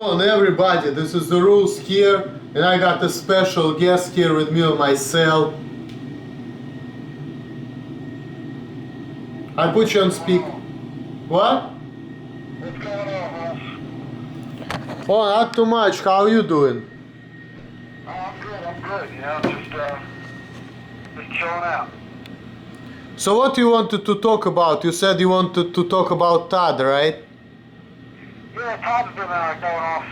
On everybody, this is the rules here, and I got a special guest here with me on my cell. I put you on speak. What? What's going on, Wolf? Oh, not too much. How you doing? Oh, I'm good, just chilling out. So what you wanted to talk about? You said you wanted to talk about Todd, right? Yeah, Todd's been going off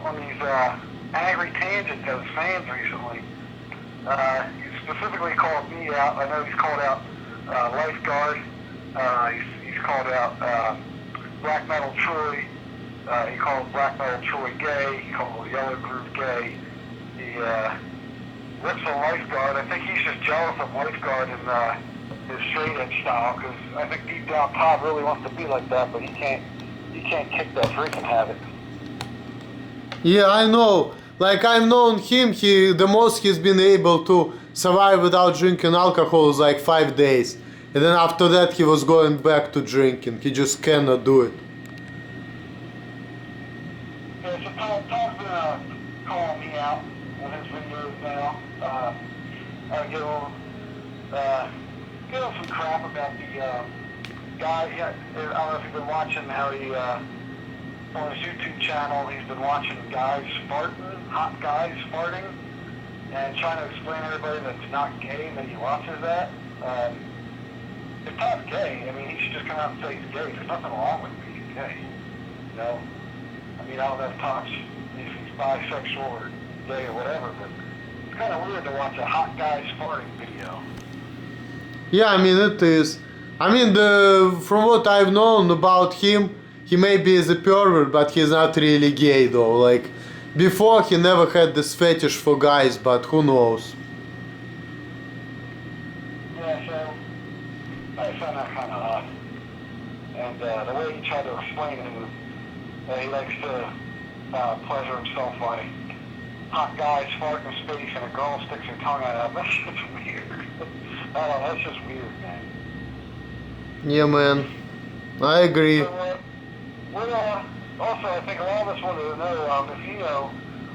on these angry tangents of his fans recently. He specifically called me out. I know he's called out Lifeguard. He's called out Black Metal Troy. He called Black Metal Troy gay. He called Yellow Groove gay. He rips on Lifeguard. I think he's just jealous of Lifeguard and his straight edge style, because I think deep down Todd really wants to be like that, but he can't kick that freaking habit. Yeah, I know. Like, I've known him, the most he's been able to survive without drinking alcohol is like 5 days. And then after that he was going back to drinking. He just cannot do it. Yeah, so Todd's been calling me out on his videos now. I get him some crap about the guy. I don't know if you've been watching how he, on his YouTube channel, he's been watching guys farting, hot guys farting, and trying to explain to everybody that it's not gay and that he watches that. If Todd's gay, I mean, he should just come out and say he's gay. There's nothing wrong with being gay. You know? I mean, I don't know if Todd's, if he's bisexual or gay or whatever, but it's kind of weird to watch a hot guy's farting video. Yeah, I mean it is. I mean, from what I've known about him, he maybe is a pervert, but he's not really gay though. Like, before he never had this fetish for guys, but who knows? Yeah, so I found that kind of odd. And the way he tried to explain it is that he likes to pleasure himself by hot guys fart in space and a girl sticks her tongue out. That's just weird. I don't know, that's just weird, man. Yeah, man. I agree. So, also, I think a lot of us wanted to know, if you know,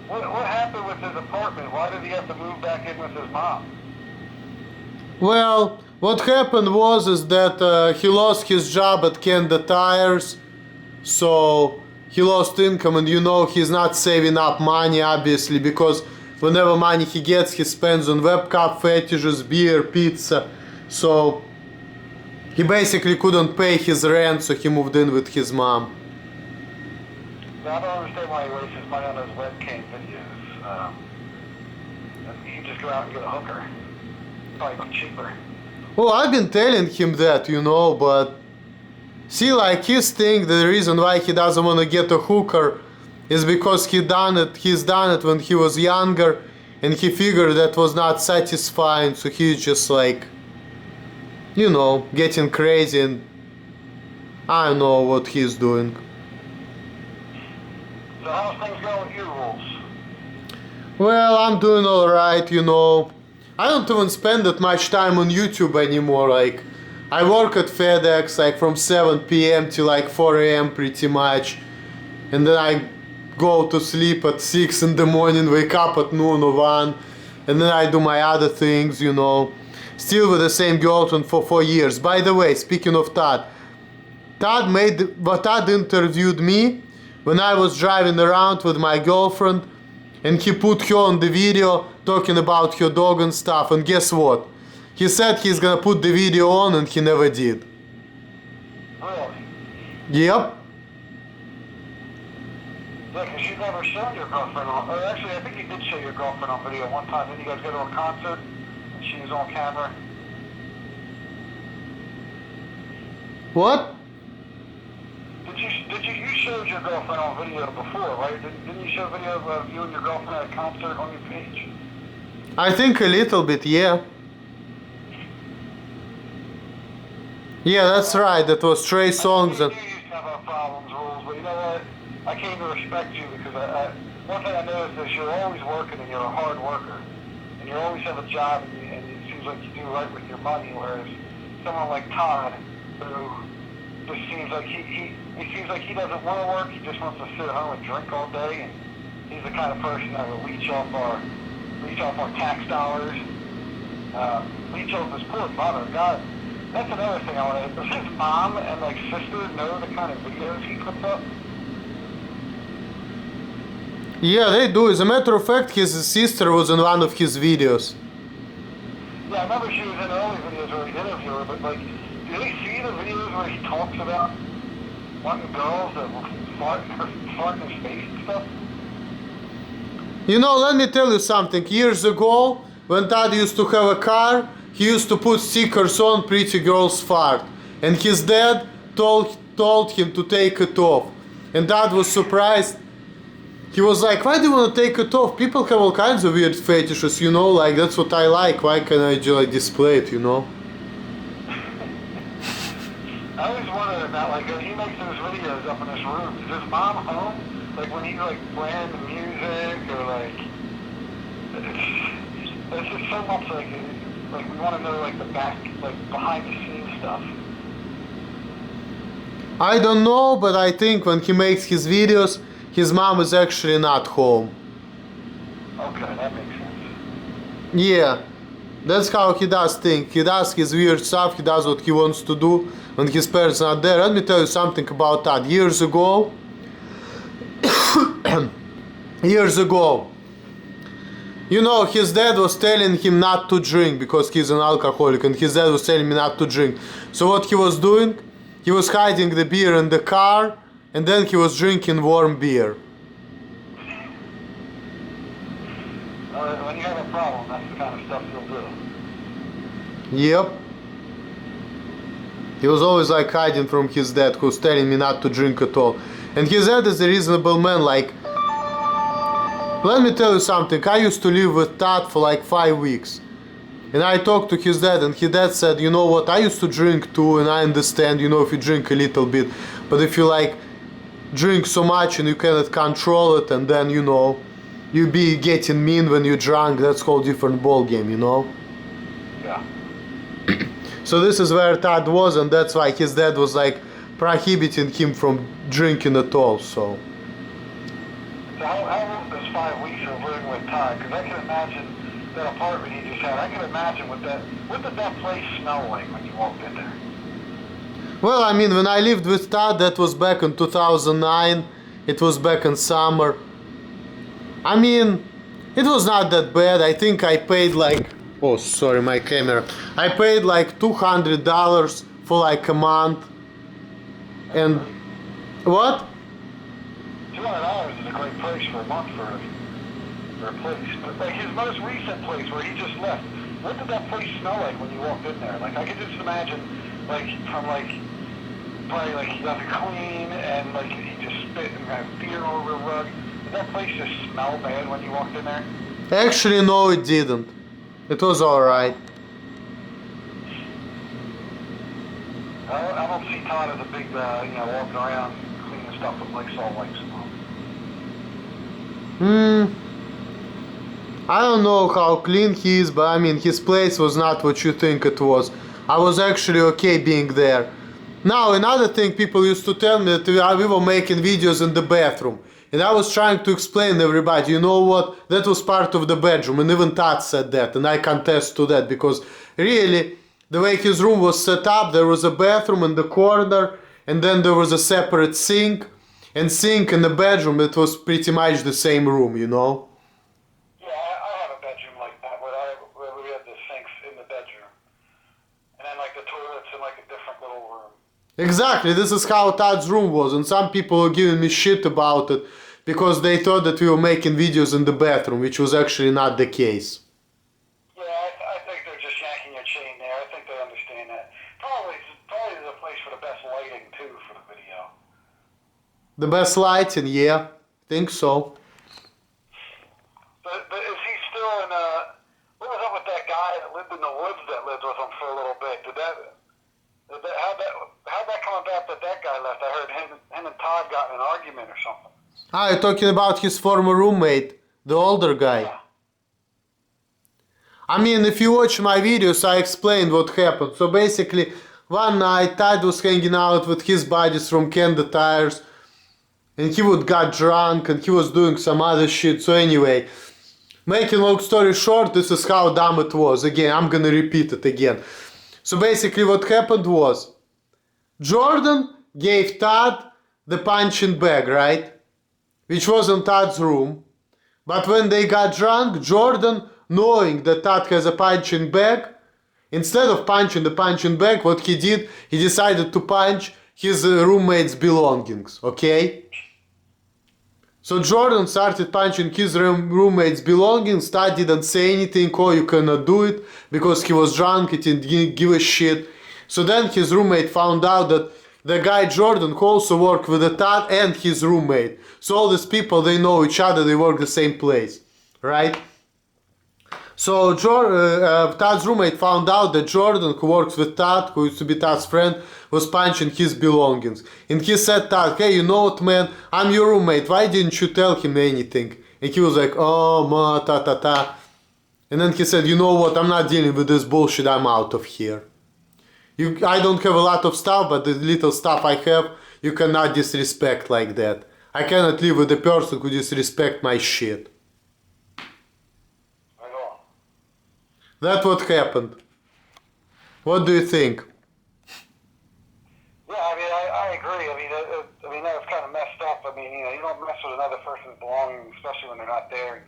what happened with his apartment? Why did he have to move back in with his mom? Well, what happened is that he lost his job at Kenda Tires, so he lost income, and he's not saving up money, obviously, because whenever money he gets, he spends on webcam fetishes, beer, pizza. So he basically couldn't pay his rent, so he moved in with his mom. Now, I don't understand why he wastes his money on those webcam videos. He can just go out and get a hooker. Probably cheaper. Well, I've been telling him that, but see, like, he's thinking the reason why he doesn't want to get a hooker is because he's done it when he was younger, and he figured that was not satisfying, so he's just like, getting crazy, and I don't know what he's doing. So how's things going with you, Wolves? Well, I'm doing alright, I don't even spend that much time on YouTube anymore. Like, I work at FedEx like from 7 p.m. till like 4 a.m. pretty much, and then I go to sleep at 6 in the morning, wake up at noon or 1, and then I do my other things, Still with the same girlfriend for 4 years. By the way, speaking of Todd, Todd interviewed me when I was driving around with my girlfriend, and he put her on the video talking about her dog and stuff, and guess what? He said he's gonna put the video on, and he never did. Really? Yep. Yeah, because you never showed your girlfriend on, or actually, I think you did show your girlfriend on video one time. Didn't you guys go to a concert, and she was on camera? What? You showed your girlfriend on video before, right? Didn't you show video of you and your girlfriend at a concert on your page? I think a little bit, yeah. Yeah, that's right. That was Trey Songz. You used to have our problems, Rules, but you know what? I came to respect you because one thing I noticed is you're always working and you're a hard worker. And you always have a job and it seems like you do right with your money, whereas someone like Todd, who just seems like he he seems like he doesn't want to work. He just wants to sit at home and drink all day. And he's the kind of person that will leech off our tax dollars, leech off his poor mother. God, that's another thing I want to. Does his mom and like sister know the kind of videos he puts up? Yeah, they do. As a matter of fact, his sister was in one of his videos. Yeah, I remember she was in early videos where he interviewed her, but like, do they see the videos where he talks about wanting girls that will fart in his face and stuff? You know, let me tell you something. Years ago, when Todd used to have a car, he used to put stickers on pretty girls fart. And his dad told him to take it off. And Dad was surprised. He was like, why do you want to take it off? People have all kinds of weird fetishes, you know, like that's what I like. Why can't I just like display it, you know? I always wonder about like when he makes those videos up in his room, is his mom home? Like when he's like playing the music or like it's just so much like we want to know like the back, like behind the scenes stuff. I don't know, but I think when he makes his videos, his mom is actually not home. Okay, that makes sense. Yeah, that's how he does things. He does his weird stuff, he does what he wants to do when his parents are not there. Let me tell you something about that. Years ago, you know, his dad was telling him not to drink because he's an alcoholic, and his dad was telling me not to drink. So what he was doing, he was hiding the beer in the car, and then he was drinking warm beer. When you have a problem, that's the kind of stuff you'll do. Yep. He was always like hiding from his dad, who's telling me not to drink at all. And his dad is a reasonable man. Like, let me tell you something. I used to live with Todd for like 5 weeks. And I talked to his dad, and his dad said, you know what, I used to drink too, and I understand, you know, if you drink a little bit. But if you like drink so much and you cannot control it, and then, you know, you be getting mean when you're drunk, that's a whole different ball game, you know? Yeah. So this is where Todd was, and that's why his dad was like prohibiting him from drinking at all, so. So how long does 5 weeks of living with Todd? Because I can imagine that apartment he just had. I can imagine what did that place smell like when you walked in there? Well, I mean, when I lived with Todd, that was back in 2009. It was back in summer. I mean, it was not that bad. I think I paid like, oh, sorry, my camera. I paid like $200 for like a month. And what? $200 is a great price for a month for a place. But like his most recent place where he just left, what did that place smell like when you walked in there? Like I could just imagine, like from like probably like he doesn't clean and like he just spit and had beer all over the rug. Did that place just smell bad when you walked in there? Actually, no, it didn't. It was alright. I don't see Todd as a big, walking around cleaning stuff with Lysol wipes and all. I don't know how clean he is, but I mean, his place was not what you think it was. I was actually okay being there. Now, another thing people used to tell me that we were making videos in the bathroom. And I was trying to explain to everybody, you know what, that was part of the bedroom, and even Todd said that, and I contest to that, because really, the way his room was set up, there was a bathroom in the corner, and then there was a separate sink, and sink in the bedroom, it was pretty much the same room, you know? Yeah, I have a bedroom like that, where we had the sinks in the bedroom, and then like the toilets in like a different little room. Exactly, this is how Todd's room was, and some people were giving me shit about it because they thought that we were making videos in the bathroom, which was actually not the case. Yeah, I think they're just yanking your chain there. I think they understand that. Probably the place for the best lighting too for the video. The best lighting, yeah, think so. But is he still in? What was up with that guy that lived in the woods that lived with him for a little bit? How'd that come about that guy left? I heard him and Todd got in an argument or something. Ah, you're talking about his former roommate, the older guy. Yeah. I mean, if you watch my videos, I explained what happened. So basically, one night Todd was hanging out with his buddies from Canada Tires, and he would got drunk and he was doing some other shit. So anyway, making long story short, this is how dumb it was. Again, I'm gonna repeat it again. So basically what happened was, Jordan gave Todd the punching bag, right? Which was in Todd's room. But when they got drunk, Jordan, knowing that Todd has a punching bag, instead of punching the punching bag, what he did, he decided to punch his roommate's belongings, okay? So Jordan started punching his roommate's belongings. Todd didn't say anything, oh, you cannot do it, because he was drunk, he didn't give a shit. So then his roommate found out that the guy Jordan who also worked with the Todd and his roommate. So all these people, they know each other, they work the same place, right? So Todd's roommate found out that Jordan, who works with Todd, who used to be Todd's friend, was punching his belongings. And he said, Todd, hey, you know what, man, I'm your roommate, why didn't you tell him anything? And he was like, oh, ma, ta, ta, ta. And then he said, you know what, I'm not dealing with this bullshit, I'm out of here. I don't have a lot of stuff, but the little stuff I have, you cannot disrespect like that. I cannot live with a person who disrespect my shit. I know. That's what happened. What do you think? Yeah, I mean, I agree. I mean, that was kind of messed up. I mean, you don't mess with another person's belongings, especially when they're not there.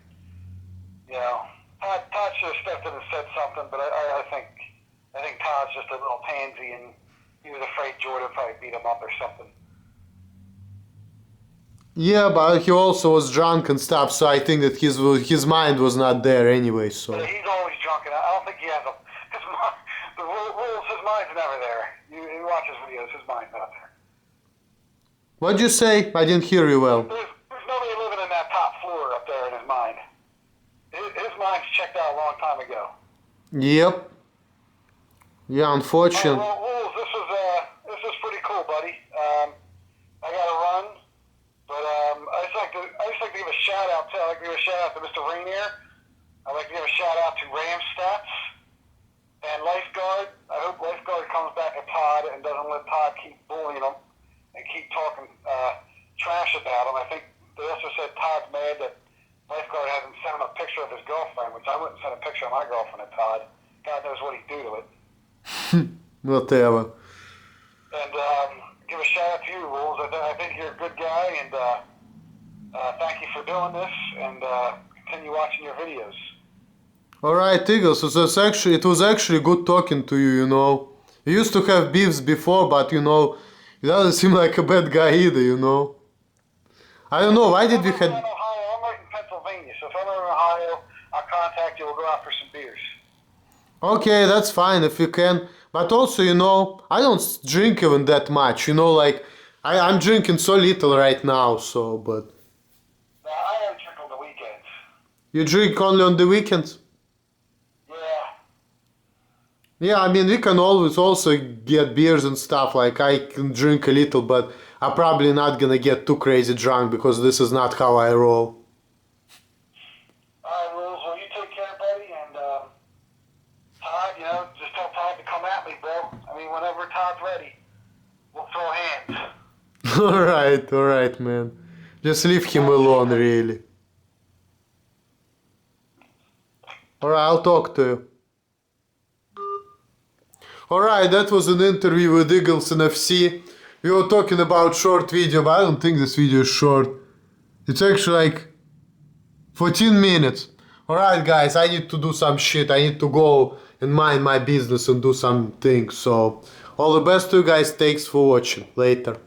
Todd should have stepped in and said something, but I think Todd's just a little pansy, and he was afraid Jordan probably beat him up or something. Yeah, but he also was drunk and stuff, so I think that his mind was not there anyway. So Yeah, he's always drunk, and I don't think he has the rules. His mind's never there. You watch his videos, his mind's not there. what'd you say? I didn't hear you well. There's nobody living in that top floor up there in his mind. His mind's checked out a long time ago. Yep. Yeah, unfortunately. Well, Wolves, this was pretty cool, buddy. I got to run, but I just like to give a shout out to. I'd like to give a shout out to Mr. Rainier. I'd like to give a shout out to Ramstats and Lifeguard. I hope Lifeguard comes back at Todd and doesn't let Todd keep bullying him and keep talking trash about him. I think they also said Todd's mad that Lifeguard hasn't sent him a picture of his girlfriend, which I wouldn't send a picture of my girlfriend to Todd. God knows what he'd do to it. Whatever. And give a shout out to you, Rules. I think you're a good guy, and thank you for doing this, and continue watching your videos. Alright, Eagles, it was actually good talking to you, You used to have beefs before, but, you doesn't seem like a bad guy either, I don't know, why did we I'm had... in Ohio. I'm right in Pennsylvania, so if I'm in Ohio, I'll contact you. We'll go out for some beers. Okay, that's fine if you can. But also, I don't drink even that much, I'm drinking so little right now, so, but... I only drink on the weekends. You drink only on the weekends? Yeah. Yeah, I mean, we can always also get beers and stuff, I can drink a little, but I'm probably not gonna get too crazy drunk, because this is not how I roll. All right, Rules. Well, you take care, buddy, and Todd, just tell Todd to come at me, bro. I mean, whenever Todd's ready, we'll throw hands. Alright, man. Just leave him alone, really. Alright, I'll talk to you. Alright, that was an interview with EaglesNFC. We were talking about short video, but I don't think this video is short. It's actually like 14 minutes. Alright guys, I need to do some shit. I need to go and mind my business and do some things. So, all the best to you guys. Thanks for watching. Later.